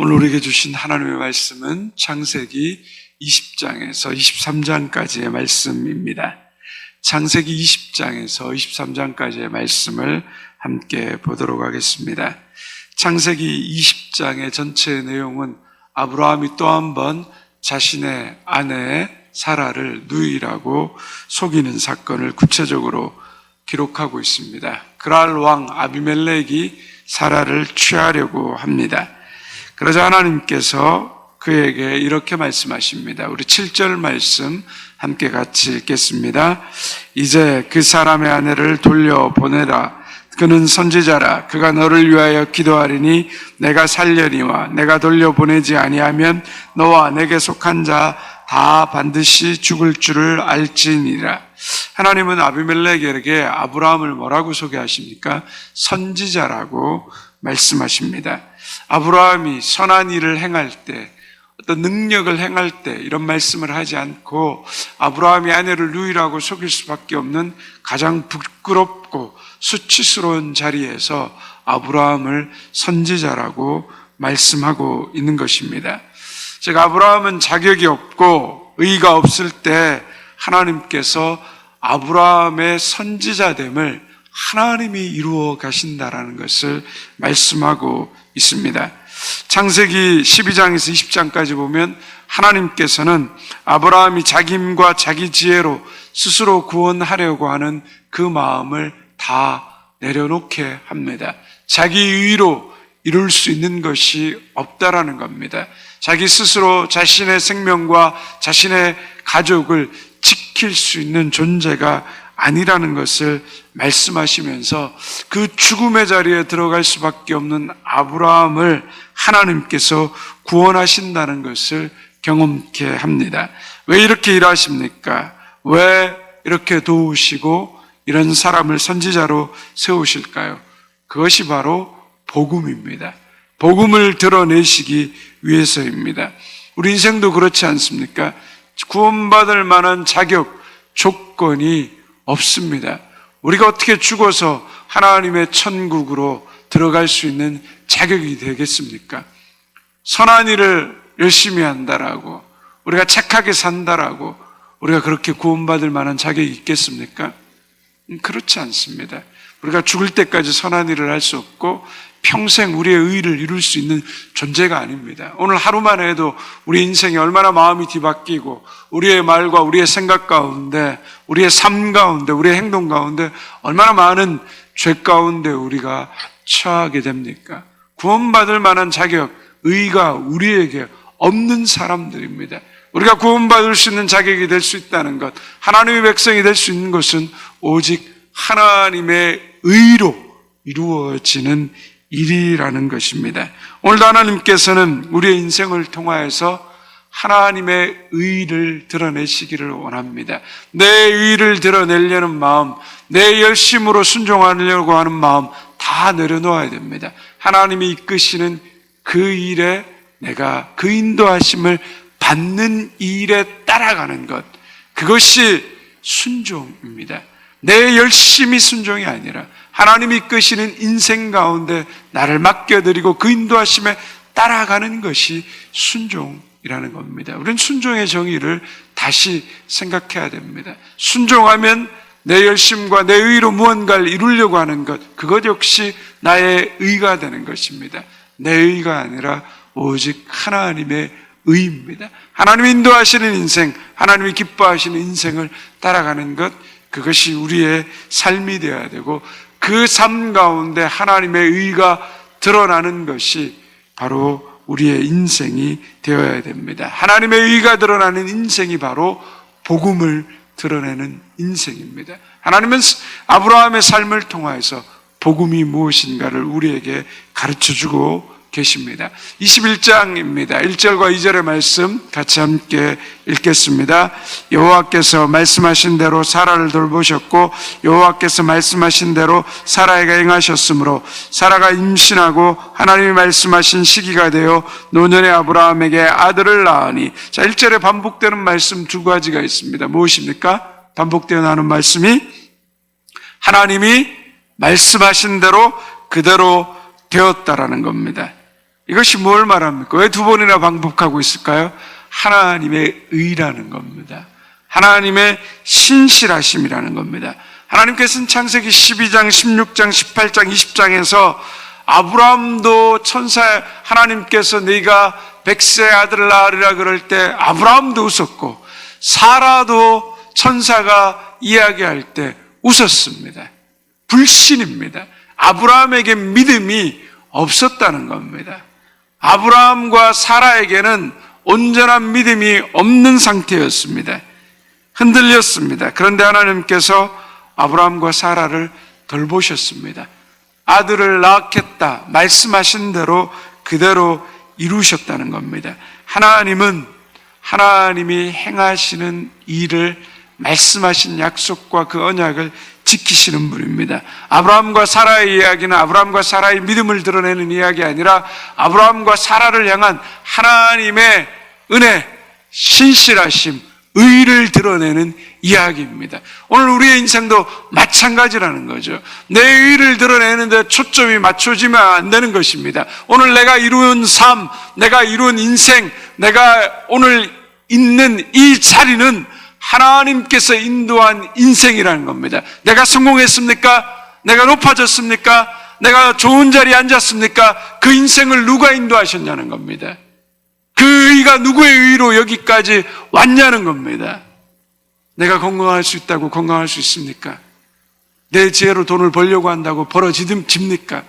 오늘 우리에게 주신 하나님의 말씀은 창세기 20장에서 23장까지의 말씀입니다. 창세기 20장에서 23장까지의 말씀을 함께 보도록 하겠습니다. 창세기 20장의 전체 내용은 아브라함이 또 한 번 자신의 아내 사라를 누이라고 속이는 사건을 구체적으로 기록하고 있습니다. 그랄 왕 아비멜렉이 사라를 취하려고 합니다. 그러자 하나님께서 그에게 이렇게 말씀하십니다. 우리 7절 말씀 함께 같이 읽겠습니다. 이제 그 사람의 아내를 돌려보내라. 그는 선지자라. 그가 너를 위하여 기도하리니 내가 살려니와 내가 돌려보내지 아니하면 너와 내게 속한 자 다 반드시 죽을 줄을 알지니라. 하나님은 아비멜렉에게 아브라함을 뭐라고 소개하십니까? 선지자라고 말씀하십니다. 아브라함이 선한 일을 행할 때, 어떤 능력을 행할 때 이런 말씀을 하지 않고 아브라함이 아내를 누이라고 속일 수밖에 없는 가장 부끄럽고 수치스러운 자리에서 아브라함을 선지자라고 말씀하고 있는 것입니다. 즉 아브라함은 자격이 없고 의의가 없을 때 하나님께서 아브라함의 선지자됨을 하나님이 이루어 가신다라는 것을 말씀하고 있습니다. 창세기 12장에서 20장까지 보면 하나님께서는 아브라함이 자기 힘과 자기 지혜로 스스로 구원하려고 하는 그 마음을 다 내려놓게 합니다. 자기 의로 이룰 수 있는 것이 없다라는 겁니다. 자기 스스로 자신의 생명과 자신의 가족을 지킬 수 있는 존재가 아니라는 것을 말씀하시면서 그 죽음의 자리에 들어갈 수밖에 없는 아브라함을 하나님께서 구원하신다는 것을 경험케 합니다. 왜 이렇게 일하십니까? 왜 이렇게 도우시고 이런 사람을 선지자로 세우실까요? 그것이 바로 복음입니다. 복음을 드러내시기 위해서입니다. 우리 인생도 그렇지 않습니까? 구원받을 만한 자격, 조건이 없습니다. 우리가 어떻게 죽어서 하나님의 천국으로 들어갈 수 있는 자격이 되겠습니까? 선한 일을 열심히 한다라고, 우리가 착하게 산다라고 우리가 그렇게 구원받을 만한 자격이 있겠습니까? 그렇지 않습니다. 우리가 죽을 때까지 선한 일을 할 수 없고 평생 우리의 의의를 이룰 수 있는 존재가 아닙니다. 오늘 하루만 해도 우리 인생이 얼마나 마음이 뒤바뀌고 우리의 말과 우리의 생각 가운데, 우리의 삶 가운데, 우리의 행동 가운데 얼마나 많은 죄 가운데 우리가 처하게 됩니까? 구원받을 만한 자격, 의의가 우리에게 없는 사람들입니다. 우리가 구원받을 수 있는 자격이 될 수 있다는 것, 하나님의 백성이 될 수 있는 것은 오직 하나님의 의로 이루어지는 일이라는 것입니다. 오늘도 하나님께서는 우리의 인생을 통하여서 하나님의 의를 드러내시기를 원합니다. 내 의를 드러내려는 마음, 내 열심으로 순종하려고 하는 마음 다 내려놓아야 됩니다. 하나님이 이끄시는 그 일에 내가 그 인도하심을 받는 일에 따라가는 것, 그것이 순종입니다. 내 열심이 순종이 아니라 하나님이 이끄시는 인생 가운데 나를 맡겨드리고 그 인도하심에 따라가는 것이 순종이라는 겁니다. 우리는 순종의 정의를 다시 생각해야 됩니다. 순종하면 내 열심과 내 의로 무언가를 이루려고 하는 것, 그것 역시 나의 의가 되는 것입니다. 내 의가 아니라 오직 하나님의 의입니다. 하나님이 인도하시는 인생, 하나님이 기뻐하시는 인생을 따라가는 것, 그것이 우리의 삶이 되어야 되고 그 삶 가운데 하나님의 의가 드러나는 것이 바로 우리의 인생이 되어야 됩니다. 하나님의 의가 드러나는 인생이 바로 복음을 드러내는 인생입니다. 하나님은 아브라함의 삶을 통하여서 복음이 무엇인가를 우리에게 가르쳐주고 계십니다. 21장입니다. 1절과 2절의 말씀 같이 함께 읽겠습니다. 여호와께서 말씀하신 대로 사라를 돌보셨고 여호와께서 말씀하신 대로 사라에게 행하셨으므로 사라가 임신하고 하나님이 말씀하신 시기가 되어 노년의 아브라함에게 아들을 낳으니. 자, 1절에 반복되는 말씀 두 가지가 있습니다. 무엇입니까? 반복되어 나오는 말씀이 하나님이 말씀하신 대로 그대로 되었다라는 겁니다. 이것이 뭘 말합니까? 왜 두 번이나 반복하고 있을까요? 하나님의 의라는 겁니다. 하나님의 신실하심이라는 겁니다. 하나님께서는 창세기 12장, 16장, 18장, 20장에서 아브라함도 하나님께서 네가 100세 아들을 낳으리라 그럴 때 아브라함도 웃었고 사라도 천사가 이야기할 때 웃었습니다. 불신입니다. 아브라함에게 믿음이 없었다는 겁니다. 아브라함과 사라에게는 온전한 믿음이 없는 상태였습니다. 흔들렸습니다. 그런데 하나님께서 아브라함과 사라를 돌보셨습니다. 아들을 낳겠다 말씀하신 대로 그대로 이루셨다는 겁니다. 하나님은 하나님이 행하시는 일을 말씀하신 약속과 그 언약을 지키시는 분입니다. 아브라함과 사라의 이야기는 아브라함과 사라의 믿음을 드러내는 이야기 아니라 아브라함과 사라를 향한 하나님의 은혜, 신실하심, 의를 드러내는 이야기입니다. 오늘 우리의 인생도 마찬가지라는 거죠. 내 의를 드러내는데 초점이 맞춰지면 안 되는 것입니다. 오늘 내가 이룬 삶, 내가 이룬 인생, 내가 오늘 있는 이 자리는 하나님께서 인도한 인생이라는 겁니다. 내가 성공했습니까? 내가 높아졌습니까? 내가 좋은 자리에 앉았습니까? 그 인생을 누가 인도하셨냐는 겁니다. 그 의가 누구의 의로 여기까지 왔냐는 겁니다. 내가 건강할 수 있다고 건강할 수 있습니까? 내 지혜로 돈을 벌려고 한다고 벌어집니까?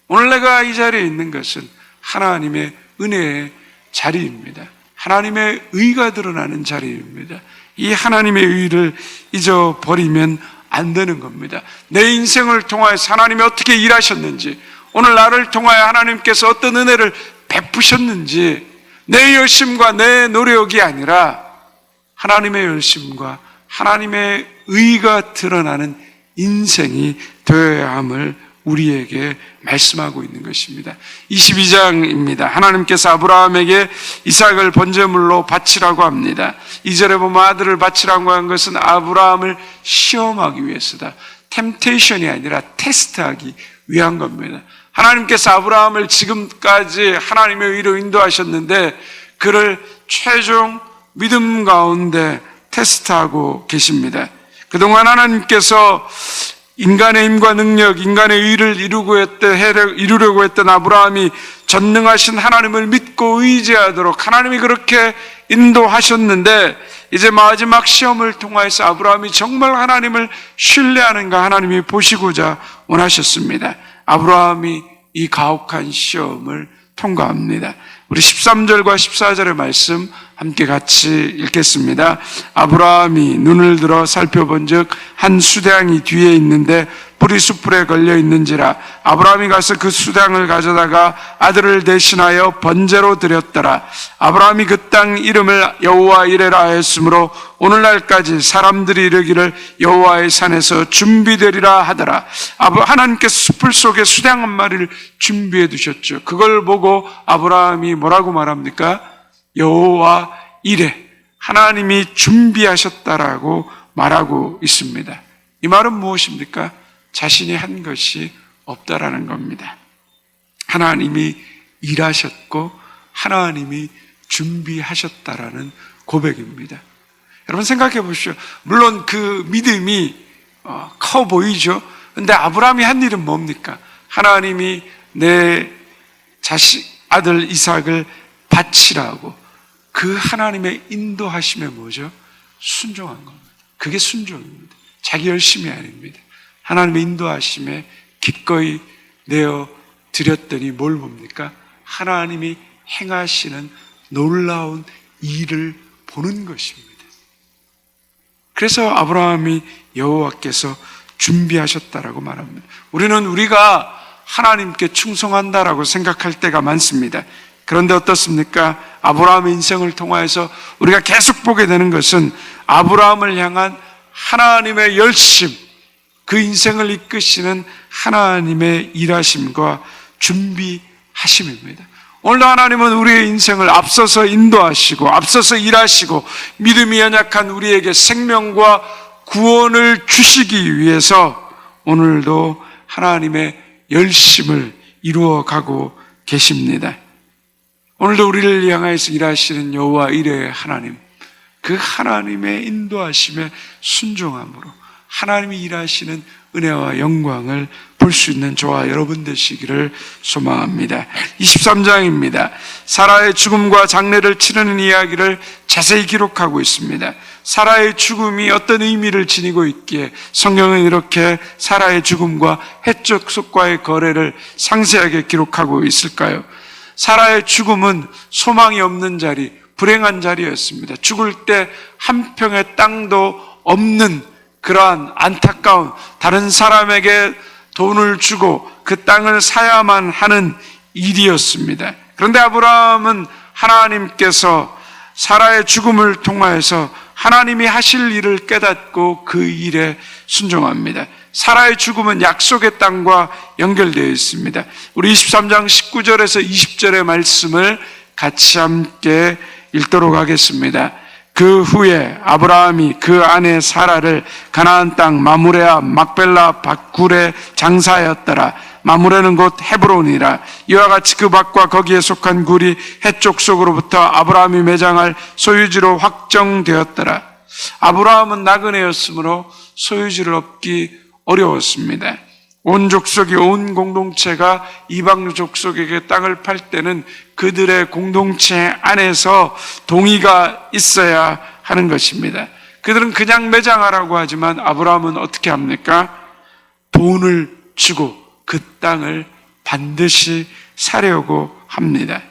오늘 내가 이 자리에 있는 것은 하나님의 은혜의 자리입니다. 하나님의 의가 드러나는 자리입니다. 이 하나님의 의를 잊어버리면 안 되는 겁니다. 내 인생을 통하여서 하나님이 어떻게 일하셨는지, 오늘 나를 통하여 하나님께서 어떤 은혜를 베푸셨는지, 내 열심과 내 노력이 아니라 하나님의 열심과 하나님의 의가 드러나는 인생이 되어야 함을 우리에게 말씀하고 있는 것입니다. 22장입니다. 하나님께서 아브라함에게 이삭을 번제물로 바치라고 합니다. 2절에 보면 아들을 바치라고 한 것은 아브라함을 시험하기 위해서다. 템테이션이 아니라 테스트하기 위한 겁니다. 하나님께서 아브라함을 지금까지 하나님의 의로 인도하셨는데 그를 최종 믿음 가운데 테스트하고 계십니다. 그동안 하나님께서 인간의 힘과 능력, 인간의 의를 이루려고 했던 아브라함이 전능하신 하나님을 믿고 의지하도록 하나님이 그렇게 인도하셨는데 이제 마지막 시험을 통해서 아브라함이 정말 하나님을 신뢰하는가 하나님이 보시고자 원하셨습니다. 아브라함이 이 가혹한 시험을 통과합니다. 우리 13절과 14절의 말씀 함께 같이 읽겠습니다. 아브라함이 눈을 들어 살펴본 즉 한 수량이 뒤에 있는데 뿔이 숯불에 걸려 있는지라 아브라함이 가서 그 수량을 가져다가 아들을 대신하여 번제로 드렸더라. 아브라함이 그 땅 이름을 여호와 이레라 하였으므로 오늘날까지 사람들이 이르기를 여호와의 산에서 준비되리라 하더라. 하나님께서 숯불 속에 수량 한 마리를 준비해 두셨죠. 그걸 보고 아브라함이 뭐라고 말합니까? 여호와 이레, 하나님이 준비하셨다라고 말하고 있습니다. 이 말은 무엇입니까? 자신이 한 것이 없다라는 겁니다. 하나님이 일하셨고 하나님이 준비하셨다라는 고백입니다. 여러분 생각해 보십시오. 물론 그 믿음이 커 보이죠. 그런데 아브라함이 한 일은 뭡니까? 하나님이 내 아들 이삭을 바치라고 그 하나님의 인도하심에 뭐죠? 순종한 겁니다. 그게 순종입니다. 자기 열심이 아닙니다. 하나님의 인도하심에 기꺼이 내어 드렸더니 뭘 봅니까? 하나님이 행하시는 놀라운 일을 보는 것입니다. 그래서 아브라함이 여호와께서 준비하셨다라고 말합니다. 우리는 우리가 하나님께 충성한다라고 생각할 때가 많습니다. 그런데 어떻습니까? 아브라함의 인생을 통하여서 우리가 계속 보게 되는 것은 아브라함을 향한 하나님의 열심, 그 인생을 이끄시는 하나님의 일하심과 준비하심입니다. 오늘도 하나님은 우리의 인생을 앞서서 인도하시고 앞서서 일하시고 믿음이 연약한 우리에게 생명과 구원을 주시기 위해서 오늘도 하나님의 열심을 이루어가고 계십니다. 오늘도 우리를 향하여서 일하시는 여호와 이레의 하나님, 그 하나님의 인도하심에 순종함으로 하나님이 일하시는 은혜와 영광을 볼 수 있는 저와 여러분 되시기를 소망합니다. 23장입니다. 사라의 죽음과 장례를 치르는 이야기를 자세히 기록하고 있습니다. 사라의 죽음이 어떤 의미를 지니고 있기에 성경은 이렇게 사라의 죽음과 헷족속과의 거래를 상세하게 기록하고 있을까요? 사라의 죽음은 소망이 없는 자리, 불행한 자리였습니다. 죽을 때 한 평의 땅도 없는 그러한 안타까운, 다른 사람에게 돈을 주고 그 땅을 사야만 하는 일이었습니다. 그런데 아브라함은 하나님께서 사라의 죽음을 통하여서 하나님이 하실 일을 깨닫고 그 일에 순종합니다. 사라의 죽음은 약속의 땅과 연결되어 있습니다. 우리 23장 19절에서 20절의 말씀을 같이 함께 읽도록 하겠습니다. 그 후에 아브라함이 그 아내 사라를 가나안 땅 마므레와 막벨라 밭굴에 장사하였더라. 마므레는 곧 헤브론이라. 이와 같이 그 밭과 거기에 속한 굴이 헷족 속으로부터 아브라함이 매장할 소유지로 확정되었더라. 아브라함은 나그네였으므로 소유지를 얻기 어려웠습니다. 온 족속이, 온 공동체가 이방 족속에게 땅을 팔 때는 그들의 공동체 안에서 동의가 있어야 하는 것입니다. 그들은 그냥 매장하라고 하지만 아브라함은 어떻게 합니까? 돈을 주고 그 땅을 반드시 사려고 합니다.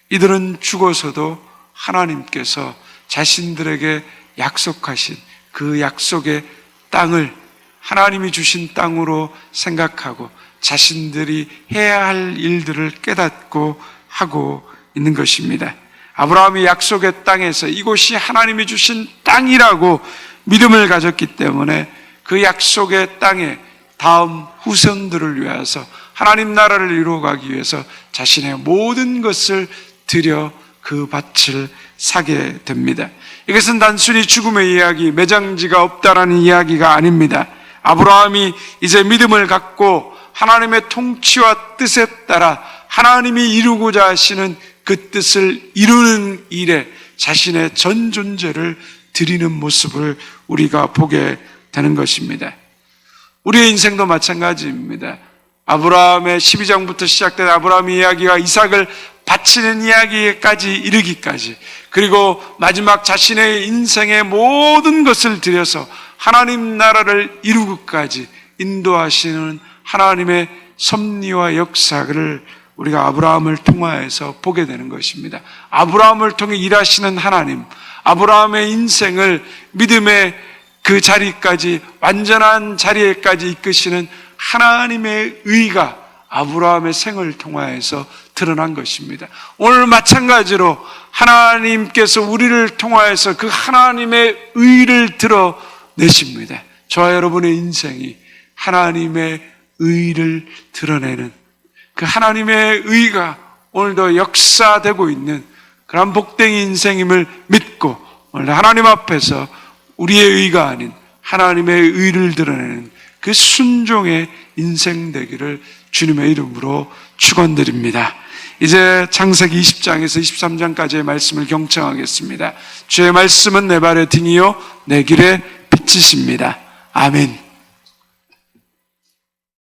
이들은 죽어서도 하나님께서 자신들에게 약속하신 그 약속의 땅을 하나님이 주신 땅으로 생각하고 자신들이 해야 할 일들을 깨닫고 하고 있는 것입니다. 아브라함이 약속의 땅에서 이곳이 하나님이 주신 땅이라고 믿음을 가졌기 때문에 그 약속의 땅에 다음 후손들을 위해서 하나님 나라를 이루어가기 위해서 자신의 모든 것을 들여 그 밭을 사게 됩니다. 이것은 단순히 죽음의 이야기, 매장지가 없다라는 이야기가 아닙니다. 아브라함이 이제 믿음을 갖고 하나님의 통치와 뜻에 따라 하나님이 이루고자 하시는 그 뜻을 이루는 일에 자신의 전 존재를 드리는 모습을 우리가 보게 되는 것입니다. 우리의 인생도 마찬가지입니다. 아브라함의 12장부터 시작된 아브라함의 이야기가 이삭을 바치는 이야기까지 이르기까지, 그리고 마지막 자신의 인생의 모든 것을 들여서 하나님 나라를 이루기까지 인도하시는 하나님의 섭리와 역사를 우리가 아브라함을 통하여서 보게 되는 것입니다. 아브라함을 통해 일하시는 하나님, 아브라함의 인생을 믿음의 그 자리까지, 완전한 자리에까지 이끄시는 하나님의 의가 아브라함의 생을 통하여서 드러난 것입니다. 오늘 마찬가지로 하나님께서 우리를 통하여서 그 하나님의 의를 드러내십니다. 저와 여러분의 인생이 하나님의 의를 드러내는 그 하나님의 의가 오늘도 역사되고 있는 그런 복된 인생임을 믿고 오늘 하나님 앞에서 우리의 의가 아닌 하나님의 의를 드러내는 그 순종의 인생 되기를 주님의 이름으로 축원드립니다. 이제 창세기 20장에서 23장까지의 말씀을 경청하겠습니다. 주의 말씀은 내 발의 등이요 내 길의 빛이십니다. 아멘.